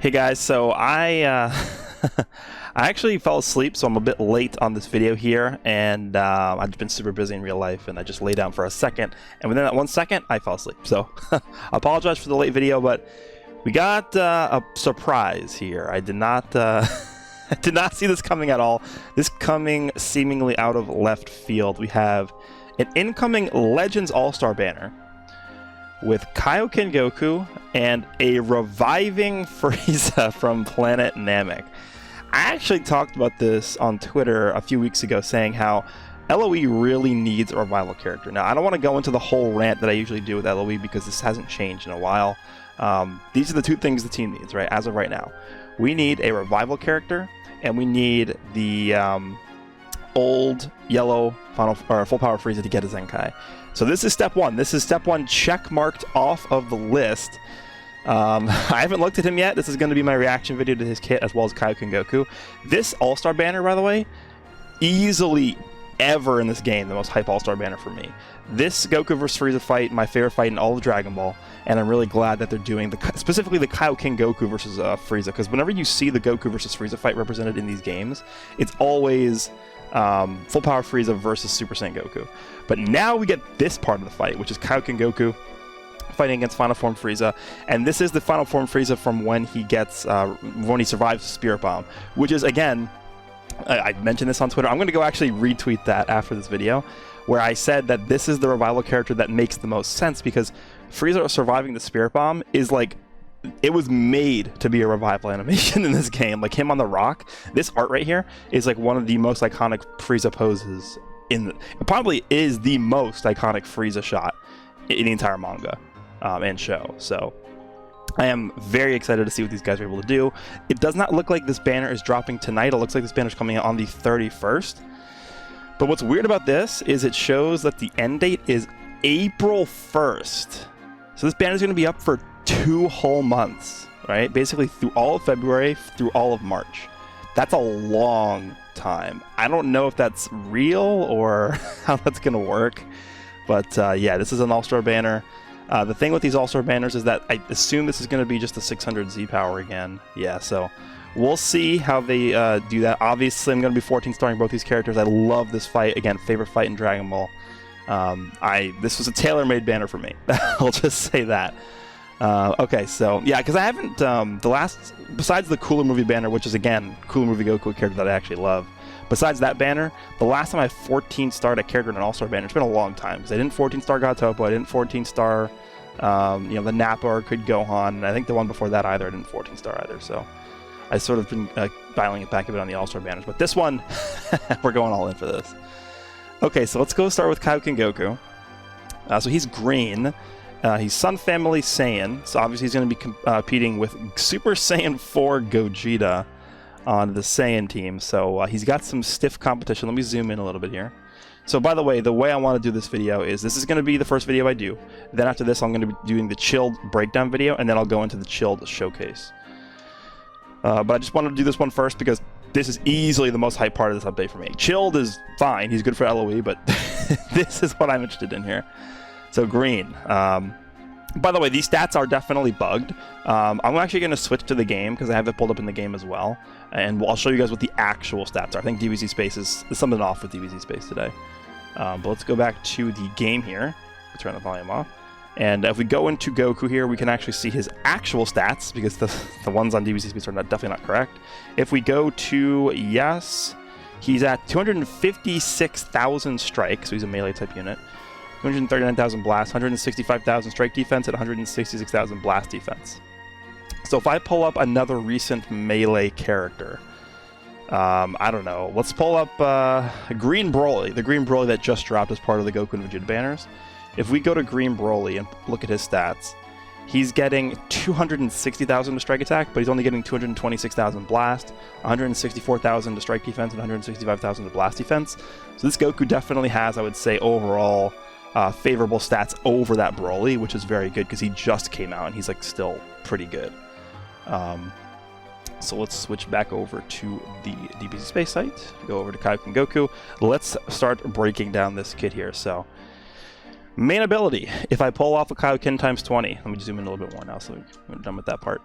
Hey guys, so I I actually fell asleep, so I'm a bit late on this video here, and I've been super busy in real life, and I just lay down for a second, and within that 1 second, I fell asleep. So I apologize for the late video, but we got a surprise here. I did not I did not see this coming at all. This coming seemingly out of left field. We have an incoming Legends All-Star banner with Kaioken Goku and a reviving Frieza from Planet Namek. I actually talked about this on Twitter a few weeks ago, saying how LOE really needs a revival character. Now, I don't want to go into the whole rant that I usually do with LOE because this hasn't changed in a while. These are the two things the team needs, right? As of right now, we need a revival character, and we need the old yellow full power Frieza to get a Zenkai. So this is step one. This is step one check marked off of the list. I haven't looked at him yet. This is going to be my reaction video to his kit as well as Kaioken Goku. This All-Star banner, by the way, easily ever in this game the most hype All-Star banner for me. This Goku vs Frieza fight, my favorite fight in all of Dragon Ball, and I'm really glad that they're doing specifically the Kaioken Goku versus Frieza, because whenever you see the Goku versus Frieza fight represented in these games, it's always full power Frieza versus Super Saiyan Goku. But now we get this part of the fight, which is Kaioken Goku fighting against Final Form Frieza, and this is the Final Form Frieza from when he gets when he survives the Spirit Bomb, which is, again, I mentioned this on Twitter. I'm going to go actually retweet that after this video, where I said that this is the revival character that makes the most sense, because Frieza surviving the Spirit Bomb is like, it was made to be a revival animation in this game. Like him on the rock, this art right here is like one of the most iconic Frieza poses it probably is the most iconic Frieza shot in the entire manga and show. So I am very excited to see what these guys are able to do. It does not look like this banner is dropping tonight. It looks like this banner is coming out on the 31st. But what's weird about this is it shows that the end date is April 1st. So this banner is going to be up for 2 whole months, right? Basically through all of February, through all of March. That's a long time. I don't know if that's real or how that's going to work. But yeah, this is an All-Star banner. The thing with these All-Star banners is that I assume this is going to be just a 600 Z power again. Yeah, so we'll see how they do that. Obviously, I'm going to be 14 starring both these characters. I love this fight. Again, favorite fight in Dragon Ball. This was a tailor-made banner for me. I'll just say that. Okay, so yeah, because I haven't besides the Cooler Movie banner, which is again Cooler Movie Goku, a character that I actually love. Besides that banner, the last time I 14-starred a character in an All-Star banner, it's been a long time, because I didn't 14-star Gotopo, I didn't 14-star, the Nappa or Kid Gohan, and I think the one before that either, I didn't 14-star either, so I sort of been dialing it back a bit on the All-Star banners, but this one, we're going all in for this. Okay, so let's go start with Kaioken Goku. So he's green. He's Sun Family Saiyan, so obviously he's going to be competing with Super Saiyan 4 Gogeta on the Saiyan team, so he's got some stiff competition. Let me zoom in a little bit here. So by the way I want to do this video is, this is going to be the first video I do. Then after this, I'm going to be doing the chilled breakdown video, and then I'll go into the chilled showcase. But I just wanted to do this one first because this is easily the most hype part of this update for me. Chilled is fine, he's good for LOE, but this is what I'm interested in here. So green. By the way, these stats are definitely bugged. I'm actually going to switch to the game because I have it pulled up in the game as well. And I'll show you guys what the actual stats are. I think DBZ Space is something off with DBZ Space today. But let's go back to the game here. Let's turn the volume off. And if we go into Goku here, we can actually see his actual stats, because the ones on DBZ Space are definitely not correct. If we go to, yes, he's at 256,000 strikes, so he's a melee type unit. 239,000 blast, 165,000 strike defense, and 166,000 blast defense. So if I pull up another recent melee character, I don't know, let's pull up Green Broly, the Green Broly that just dropped as part of the Goku and Vegeta banners. If we go to Green Broly and look at his stats, he's getting 260,000 to strike attack, but he's only getting 226,000 blast, 164,000 to strike defense, and 165,000 to blast defense. So this Goku definitely has, I would say, overall favorable stats over that Broly, which is very good because he just came out and he's like still pretty good. So let's switch back over to the DBZ Space site, go over to Kaioken Goku. Let's start breaking down this kit here. So main ability, if I pull off a Kaioken times 20, let me zoom in a little bit more now so we're done with that part.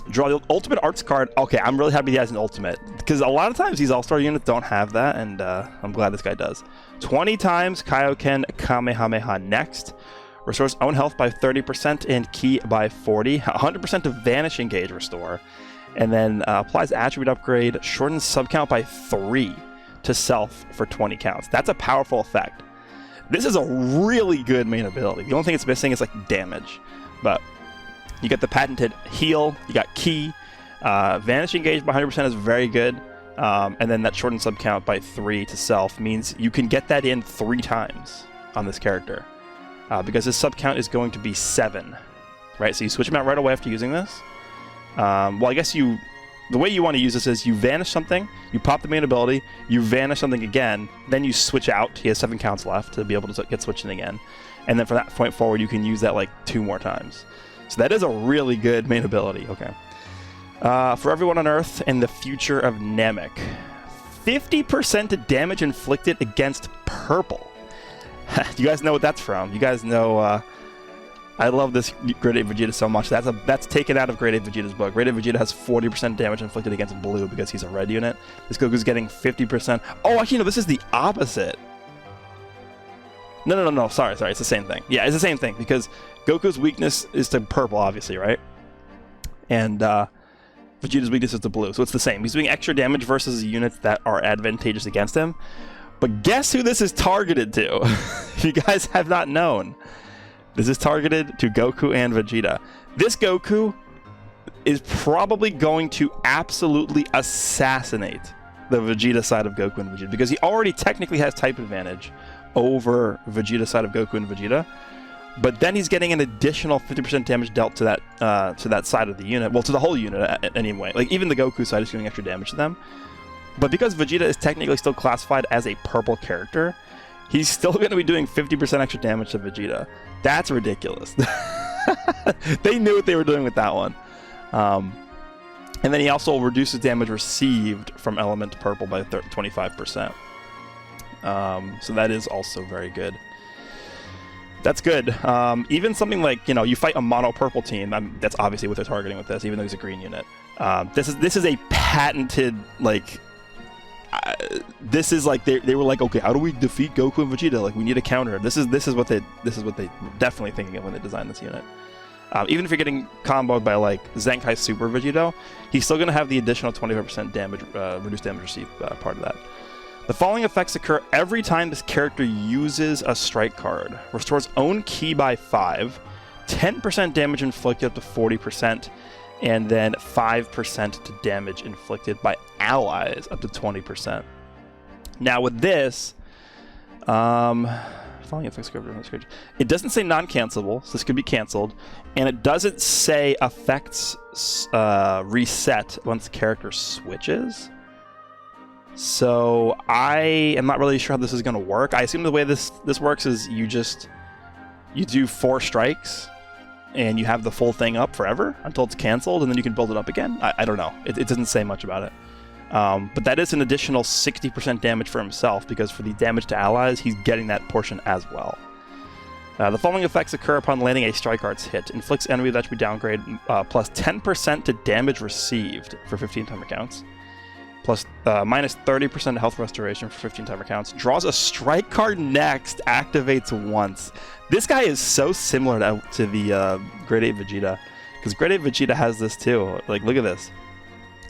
Draw the ultimate arts card. Okay, I'm really happy he has an ultimate, because a lot of times these all-star units don't have that, and I'm glad this guy does. 20 times Kaioken Kamehameha next. Restores own health by 30% and ki by 40. 100% of Vanishing Gauge restore. And then applies attribute upgrade. Shortens subcount by 3 to self for 20 counts. That's a powerful effect. This is a really good main ability. The only thing it's missing is like damage. But you get the patented heal, you got ki, Vanishing Gauge by 100% is very good, and then that shortened sub count by 3 to self means you can get that in 3 times on this character, because his sub count is going to be 7, right? So you switch him out right away after using this. Well, I guess the way you want to use this is you vanish something, you pop the main ability, you vanish something again, then you switch out. He has 7 counts left to be able to get switched in again, and then from that point forward you can use that like 2 more times. So that is a really good main ability. Okay. For everyone on Earth in the future of Namek, 50% damage inflicted against purple. You guys know what that's from. You guys know. I love this Grade 8 Vegeta so much. That's taken out of Grade 8 Vegeta's book. Grade 8 Vegeta has 40% damage inflicted against blue because he's a red unit. This Goku's getting 50%. Oh, actually, no, this is the opposite. No. Sorry. It's the same thing. Yeah, it's the same thing because Goku's weakness is to purple, obviously, right? And Vegeta's weakness is to blue, so it's the same. He's doing extra damage versus units that are advantageous against him. But guess who this is targeted to? If you guys have not known, this is targeted to Goku and Vegeta. This Goku is probably going to absolutely assassinate the Vegeta side of Goku and Vegeta because he already technically has type advantage over Vegeta side of Goku and Vegeta, but then he's getting an additional 50% damage dealt to that side of the unit, well, to the whole unit anyway. Like even the Goku side is doing extra damage to them, but because Vegeta is technically still classified as a purple character, he's still going to be doing 50% extra damage to Vegeta. That's ridiculous. They knew what they were doing with that one. And then he also reduces damage received from element purple by 25%. So that is also very good. That's good. Even something like, you fight a mono purple team. That's obviously what they're targeting with this, even though he's a green unit. This is a patented, like, this is like they were like, okay, how do we defeat Goku and Vegeta? Like, we need a counter. This is what they were definitely thinking of when they designed this unit. Even if you're getting comboed by like Zenkai Super Vegito, he's still going to have the additional 25% damage, reduced damage received part of that. The following effects occur every time this character uses a strike card. Restores own ki by 5, 10% damage inflicted up to 40%, and then 5% to damage inflicted by allies up to 20%. Now with this, following effects occur every time. It doesn't say non-cancelable, so this could be canceled, and it doesn't say effects reset once the character switches. So I am not really sure how this is going to work. I assume the way this works is you do 4 strikes and you have the full thing up forever until it's canceled, and then you can build it up again. I don't know. It doesn't say much about it. But that is an additional 60% damage for himself, because for the damage to allies, he's getting that portion as well. The following effects occur upon landing a strike arts hit. Inflicts enemy that should be downgrade plus 10% to damage received for 15 timer counts. Plus minus 30% health restoration for 15 timer counts. Draws a strike card next, activates once. This guy is so similar to the Grade 8 Vegeta, because Grade 8 Vegeta has this too. Like, look at this.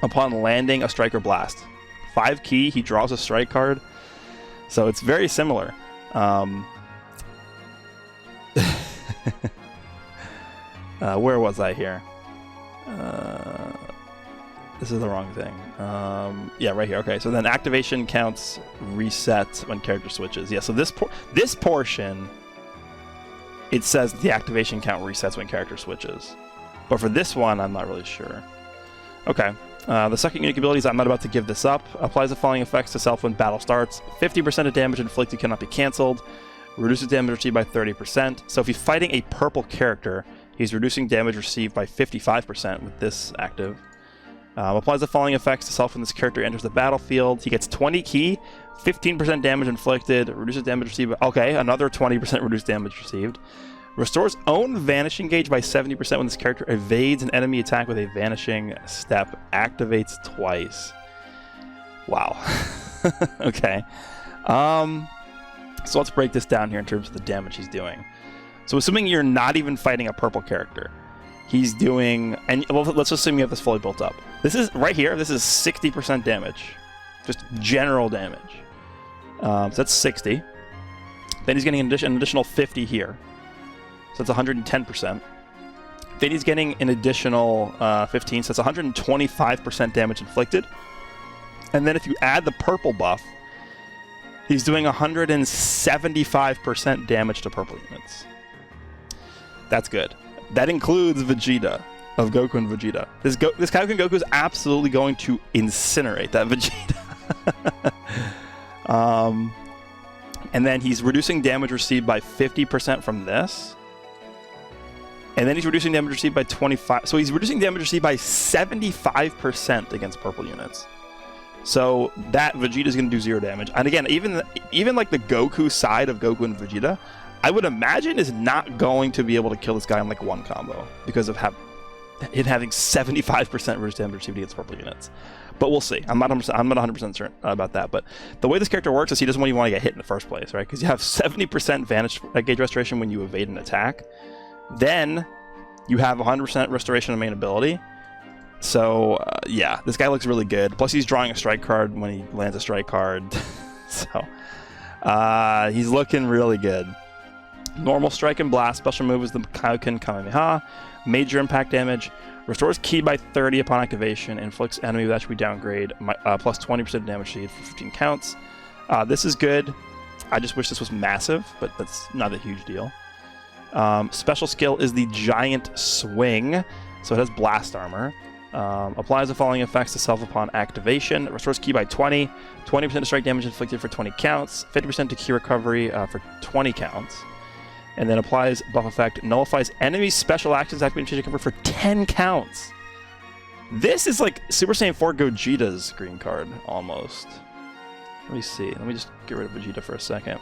Upon landing a Striker Blast, 5 ki, he draws a strike card. So it's very similar. Where was I here? This is the wrong thing. Yeah, right here. Okay, so then activation counts reset when character switches. Yeah, so this portion, it says the activation count resets when character switches. But for this one, I'm not really sure. Okay. The second unique abilities, I'm not about to give this up. Applies the following effects to self when battle starts. 50% of damage inflicted cannot be cancelled. Reduces damage received by 30%. So if he's fighting a purple character, he's reducing damage received by 55% with this active. Applies the following effects to self when this character enters the battlefield. He gets 20 ki, 15% damage inflicted, reduces damage received. Okay, another 20% reduced damage received. Restores own vanishing gauge by 70% when this character evades an enemy attack with a vanishing step. Activates twice. Wow. Okay. So let's break this down here in terms of the damage he's doing. So assuming you're not even fighting a purple character, he's doing, and well, let's assume you have this fully built up. This is right here. This is 60% damage, just general damage. So that's 60. Then he's getting an additional 50 here, so that's 110%. Then he's getting an additional 15, so that's 125% damage inflicted. And then if you add the purple buff, he's doing 175% damage to purple units. That's good. That includes Vegeta, of Goku and Vegeta. This Kaioken Goku is absolutely going to incinerate that Vegeta. And then he's reducing damage received by 50% from this. And then he's reducing damage received by 25. So he's reducing damage received by 75% against purple units. So that Vegeta is going to do 0 damage. And again, even like the Goku side of Goku and Vegeta, I would imagine is not going to be able to kill this guy in like one combo because of it having 75% reduced damage received against purple units. But we'll see. I'm not 100% certain about that. But the way this character works is he doesn't even want to get hit in the first place, right? Because you have 70% vanish gauge restoration when you evade an attack. Then you have 100% restoration of main ability. So yeah, this guy looks really good. Plus he's drawing a strike card when he lands a strike card. So he's looking really good. Normal strike and blast. Special move is the Kaioken Kamehameha. Major impact damage. Restores ki by 30 upon activation. Inflicts enemy with attribute downgrade. Plus 20% damage to for 15 counts. This is good. I just wish this was massive, but that's not a huge deal. Special skill is the Giant Swing. So it has blast armor. Applies the following effects to self upon activation. Restores ki by 20. 20% to strike damage inflicted for 20 counts. 50% to ki recovery for 20 counts. And then applies buff effect, nullifies enemy special actions activating cover for 10 counts. This is like Super Saiyan 4 Gogeta's green card, almost. Let me see. Let me just get rid of Vegeta for a second.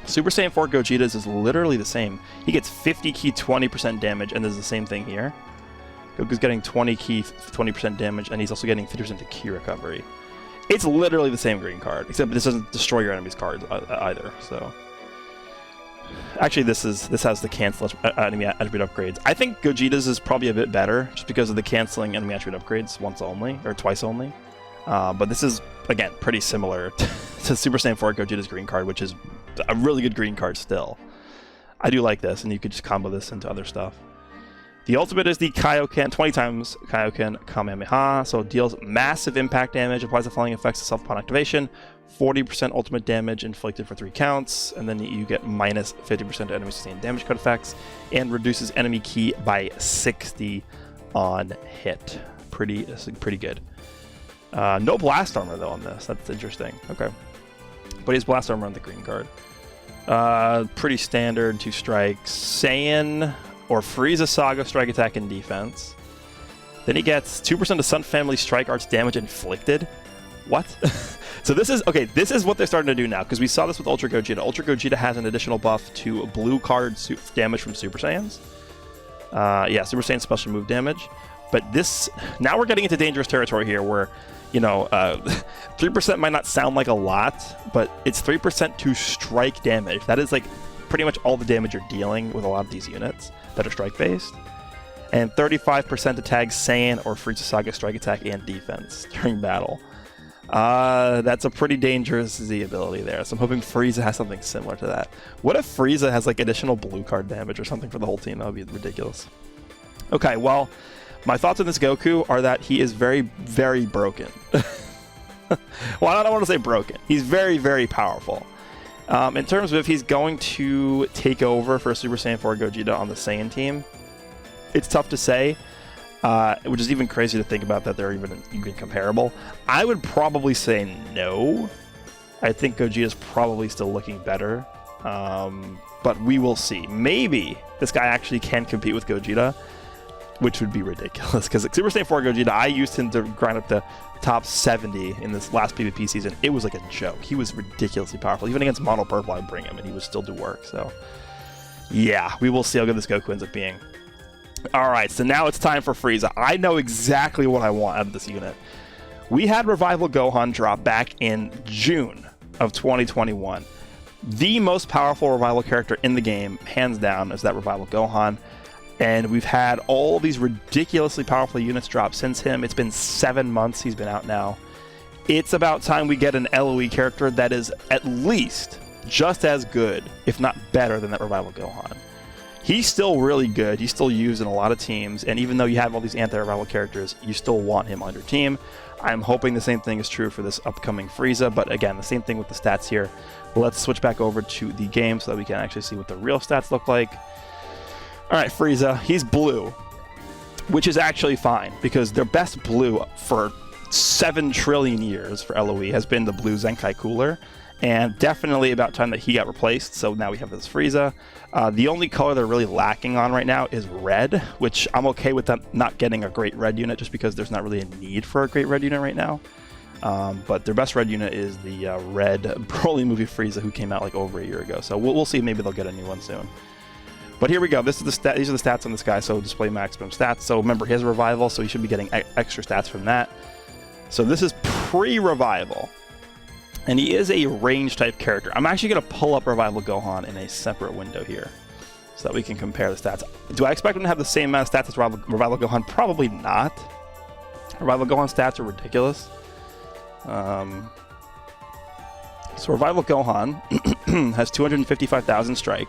Super Saiyan 4 Gogeta's is literally the same. He gets 50 ki, 20% damage, and there's the same thing here. Goku's getting 20 ki, 20% damage, and he's also getting 50% to ki recovery. It's literally the same green card, except this doesn't destroy your enemy's cards either, so... Actually, this has the cancel enemy attribute upgrades. I think Gogeta's is probably a bit better, just because of the canceling enemy attribute upgrades once only, or twice only. But this is, again, pretty similar to Super Saiyan 4 Gogeta's green card, which is a really good green card still. I do like this, and you could just combo this into other stuff. The ultimate is the Kaioken, 20 times Kaioken Kamehameha, so it deals massive impact damage, applies the following effects to self upon activation, 40% ultimate damage inflicted for 3 counts, and then you get minus 50% to enemy sustained damage card effects, and reduces enemy ki by 60 on hit. Pretty good. No blast armor though on this. That's interesting. Okay, but he has blast armor on the green card. Pretty standard 2 strikes. Saiyan or Frieza Saga strike attack and defense. Then he gets 2% to Sun Family strike arts damage inflicted. What? So this is, okay, this is what they're starting to do now, because we saw this with Ultra Gogeta. Ultra Gogeta has an additional buff to blue card damage from Super Saiyans. Yeah, Super Saiyan special move damage. But this, now we're getting into dangerous territory here where, you know, 3% might not sound like a lot, but it's 3% to strike damage. That is like pretty much all the damage you're dealing with a lot of these units that are strike based. And 35% to tag Saiyan or Frieza Saga strike attack and defense during battle. That's a pretty dangerous Z ability there, so I'm hoping Frieza has something similar to that. What if Frieza has like additional blue card damage or something for the whole team? That would be ridiculous. Okay, well, my thoughts on this Goku are that he is very, very broken. Well, I don't want to say broken. He's very, very powerful. In terms of if he's going to take over for Super Saiyan 4 Gogeta on the Saiyan team, it's tough to say. Which is even crazy to think about that they're even comparable. I would probably say no. I think Gogeta's probably still looking better. But we will see. Maybe this guy actually can compete with Gogeta, which would be ridiculous. Because Super Saiyan 4 Gogeta, I used him to grind up the top 70 in this last PvP season. It was like a joke. He was ridiculously powerful. Even against Mono Purple, I'd bring him and he would still do work. So Yeah, we will see how good this Goku ends up being. Alright, so now it's time for Frieza. I know exactly what I want out of this unit. We had Revival Gohan drop back in June of 2021. The most powerful Revival character in the game, hands down, is that Revival Gohan. And we've had all these ridiculously powerful units drop since him. It's been 7 months he's been out now. It's about time we get an LOE character that is at least just as good, if not better, than that Revival Gohan. He's still really good. He's still used in a lot of teams, and even though you have all these anti-Revival characters, you still want him on your team. I'm hoping the same thing is true for this upcoming Frieza, but again, the same thing with the stats here. Let's switch back over to the game so that we can actually see what the real stats look like. Alright, Frieza, he's blue, which is actually fine, because their best blue for 7 trillion years for LOE has been the blue Zenkai Cooler, and definitely about time that he got replaced, so now we have this Frieza. The only color they're really lacking on right now is red, which I'm okay with them not getting a great red unit just because there's not really a need for a great red unit right now. But their best red unit is the red Broly movie Frieza, who came out like over a year ago, so we'll see, maybe they'll get a new one soon. But here we go. This is these are the stats on this guy, so display maximum stats. So remember, he has a revival, so he should be getting extra stats from that. So this is pre-revival. And he is a range type character. I'm actually going to pull up Revival Gohan in a separate window here so that we can compare the stats. Do I expect him to have the same amount of stats as Revival Gohan? Probably not. Revival Gohan stats are ridiculous. So Revival Gohan has 255,000 strike,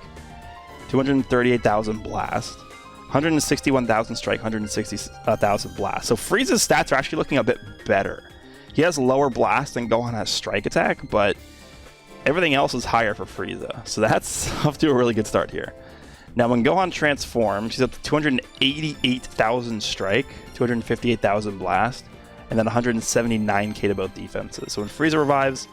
238,000 blast, 161,000 strike, 160,000 blast. So Frieza's stats are actually looking a bit better. He has lower blast and Gohan has strike attack, but everything else is higher for Frieza. So that's off to a really good start here. Now when Gohan transforms, he's up to 288,000 strike, 258,000 blast, and then 179k to both defenses. So when Frieza revives,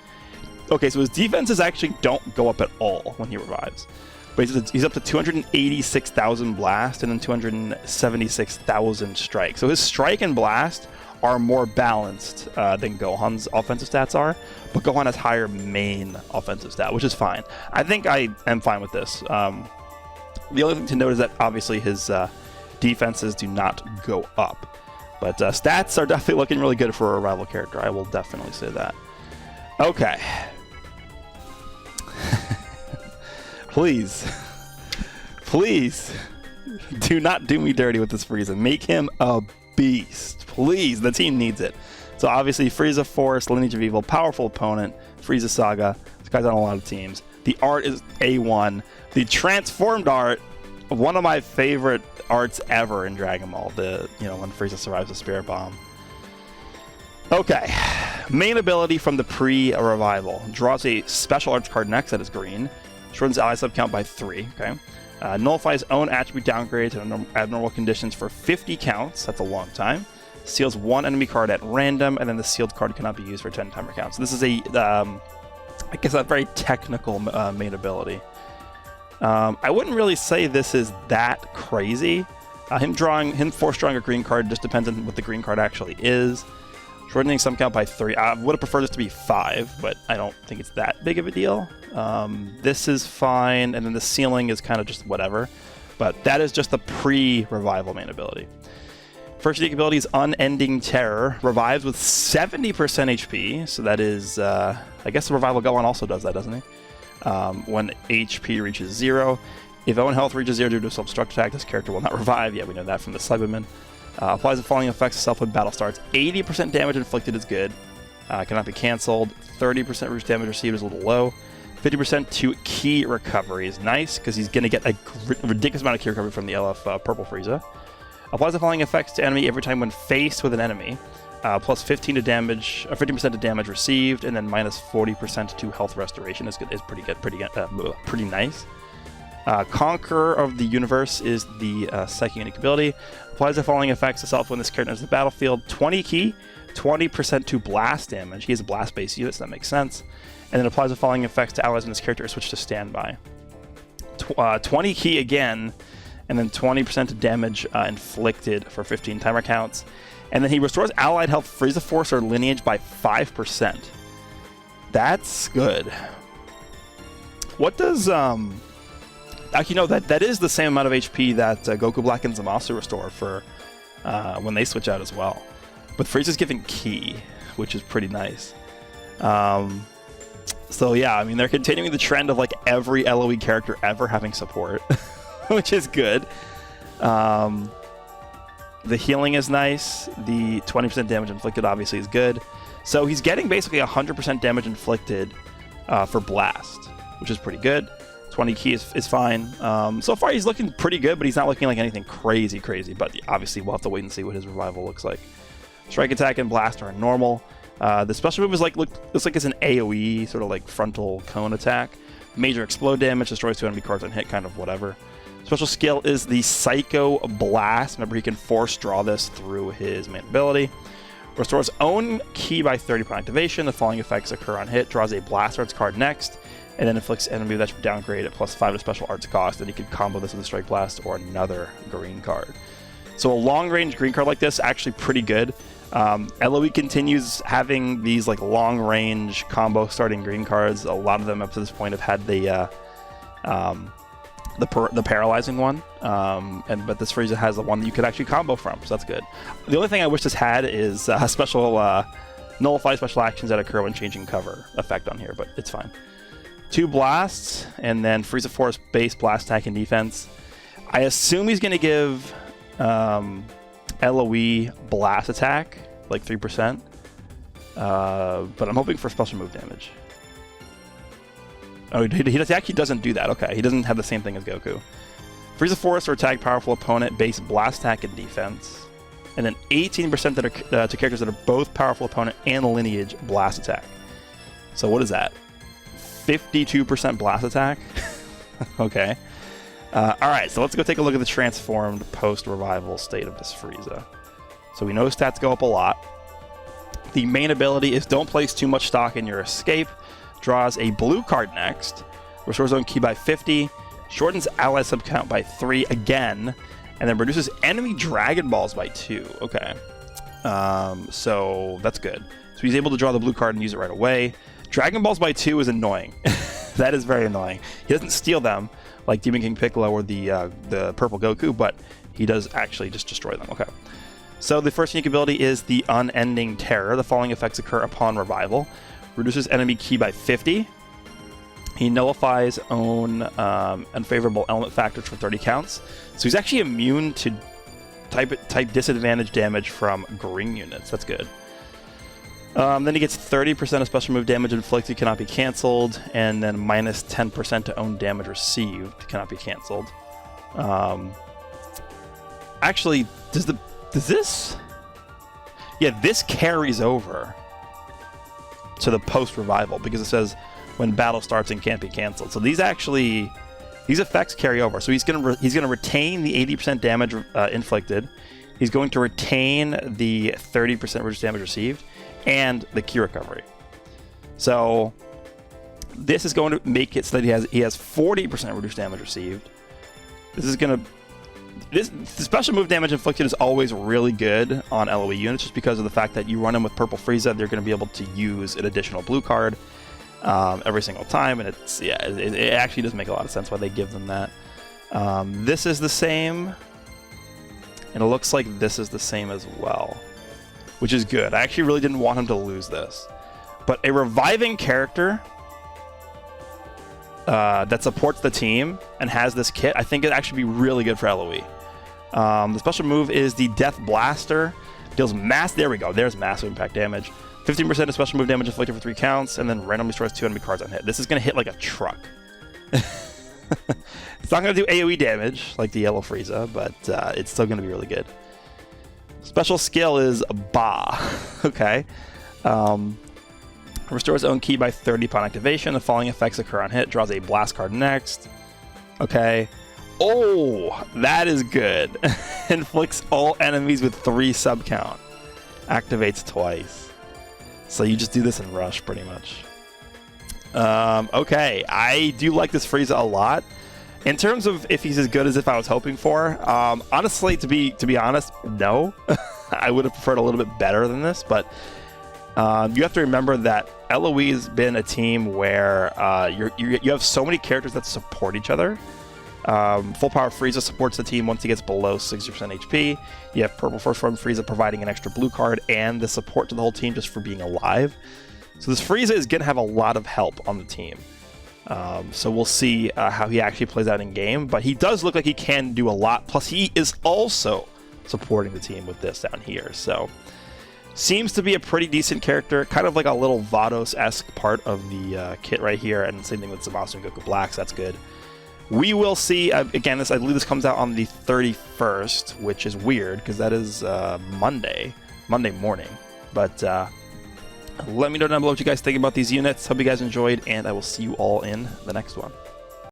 okay, so his defenses actually don't go up at all when he revives. But he's up to 286,000 blast and then 276,000 strike. So his strike and blast are more balanced than Gohan's offensive stats are, but Gohan has higher main offensive stat, which is fine. I think I am fine with this. The only thing to note is that obviously his defenses do not go up, but stats are definitely looking really good for a rival character. I will definitely say that. Okay. Please do not do me dirty with this Frieza. Make him a beast. Please, the team needs it. So obviously Frieza Force, Lineage of Evil, powerful opponent, Frieza Saga. This guy's on a lot of teams. The art is A1. The transformed art, one of my favorite arts ever in Dragon Ball. When Frieza survives the Spirit Bomb. Okay, main ability from the pre-revival. Draws a special arts card next that is green. Shortens ally sub count by 3, okay? Nullifies own attribute downgrade to abnormal conditions for 50 counts. That's a long time. Seals 1 enemy card at random, and then the sealed card cannot be used for 10 timer counts. So this is a, I guess, a very technical main ability. I wouldn't really say this is that crazy. Him force drawing a green card just depends on what the green card actually is. Shortening sum count by 3. I would have preferred this to be 5, but I don't think it's that big of a deal. This is fine, and then the ceiling is kind of just whatever. But that is just the pre-revival main ability. First unique ability is Unending Terror. Revives with 70% HP, so that is, I guess the Revival Gohan also does that, doesn't he? When HP reaches 0. If own health reaches 0 due to a self-destruct attack, this character will not revive. Yeah, we know that from the Cyberman. Applies the following effects to self when battle starts. 80% damage inflicted is good. Cannot be cancelled. 30% reduced damage received is a little low. 50% to key recovery is nice, because he's going to get a ridiculous amount of key recovery from the LF Purple Frieza. Applies the following effects to enemy every time when faced with an enemy. Plus 15% to damage received, and then minus 40% to health restoration is pretty good, pretty nice. Conqueror of the Universe is the second unique ability. Applies the following effects to self when this character enters the battlefield. 20 key, 20% to blast damage. He has a blast-based unit, so that makes sense. And then applies the following effects to allies when this character is switched to standby. 20 key again, and then 20% to damage inflicted for 15 timer counts. And then he restores allied health, Frieza Force, or Lineage by 5%. That's good. What does actually, no, that is the same amount of HP that Goku Black and Zamasu restore for when they switch out as well. But Frieza's giving Ki, which is pretty nice. So yeah, I mean, they're continuing the trend of like every LOE character ever having support, which is good. The healing is nice. The 20% damage inflicted obviously is good. So he's getting basically 100% damage inflicted for Blast, which is pretty good. 20 Ki is fine. So far he's looking pretty good, but he's not looking like anything crazy. But obviously we'll have to wait and see what his revival looks like. Strike Attack and Blast are normal. The special move is looks like it's an AoE, sort of like frontal cone attack. Major explode damage, destroys 2 enemy cards on hit, kind of whatever. Special skill is the Psycho Blast. Remember, he can force draw this through his main ability. Restores own Ki by 30 upon activation. The following effects occur on hit. Draws a Blast Arts card next, and then inflicts enemy that's downgrade at +5 to special arts cost. And you can combo this with a Strike Blast or another green card. So a long-range green card like this, actually pretty good. LOE continues having these like long-range combo starting green cards. A lot of them up to this point have had the paralyzing one, but this Frieza has the one that you could actually combo from, so that's good. The only thing I wish this had is special nullify special actions that occur when changing cover effect on here, but it's fine. 2 blasts, and then Frieza Force base blast attack and defense. I assume he's going to give LOE blast attack, like 3%, but I'm hoping for special move damage. Oh, he actually doesn't do that. Okay, he doesn't have the same thing as Goku. Frieza Force or tag powerful opponent base blast attack and defense, and then 18% that are to characters that are both powerful opponent and lineage blast attack. So what is that? 52% blast attack. Okay. All right, so let's go take a look at the transformed post-revival state of this Frieza. So we know stats go up a lot. The main ability is don't place too much stock in your escape. Draws a blue card next. Restores own Ki by 50. Shortens ally sub count by 3 again. And then reduces enemy Dragon Balls by 2. Okay. So that's good. So he's able to draw the blue card and use it right away. Dragon Balls by 2 is annoying. That is very annoying. He doesn't steal them like Demon King Piccolo or the purple Goku, but he does actually just destroy them. Okay. So the first unique ability is the Unending Terror. The following effects occur upon revival. Reduces enemy Ki by 50. He nullifies own unfavorable element factors for 30 counts. So he's actually immune to type disadvantage damage from green units. That's good. Then he gets 30% of special move damage inflicted cannot be cancelled, and then minus 10% to own damage received cannot be cancelled. Actually, does this? Yeah, this carries over to the post-revival because it says when battle starts and can't be cancelled. So these effects carry over. So he's gonna retain the 80% damage inflicted. He's going to retain the 30% reduced damage received and the Ki recovery. So this is going to make it so that he has 40% reduced damage received. The special move damage inflicted is always really good on LOE units just because of the fact that you run them with Purple Frieza, they're going to be able to use an additional blue card every single time, and it actually does make a lot of sense why they give them that. This is the same, and it looks like this is the same as well, which is good. I actually really didn't want him to lose this, but a reviving character that supports the team and has this kit, I think it'd actually be really good for LOE. The special move is the Death Blaster. Deals there we go. There's massive impact damage. 15% of special move damage inflicted for 3 counts, and then randomly destroys 2 enemy cards on hit. This is going to hit like a truck. It's not going to do AoE damage like the Yellow Frieza, but it's still going to be really good. Special skill is Ba. Okay. Restores own Ki by 30 upon activation. The following effects occur on hit. Draws a blast card next. Okay. Oh, that is good. Inflicts all enemies with 3 sub count. Activates twice. So you just do this in Rush, pretty much. Okay, I do like this Frieza a lot. In terms of if he's as good as if I was hoping for, honestly, to be honest, no. I would have preferred a little bit better than this, but you have to remember that LOE has been a team where you have so many characters that support each other. Full Power Frieza supports the team once he gets below 60% HP. You have Purple First Form Frieza providing an extra blue card and the support to the whole team just for being alive. So this Frieza is going to have a lot of help on the team. So we'll see how he actually plays out in game, but he does look like he can do a lot. Plus he is also supporting the team with this down here. So seems to be a pretty decent character, kind of like a little Vados-esque part of the kit right here, and same thing with Zamasu and Goku Black, so that's good. We will see, again, I believe this comes out on the 31st, which is weird, because that is Monday morning. But let me know down below what you guys think about these units. Hope you guys enjoyed, and I will see you all in the next one.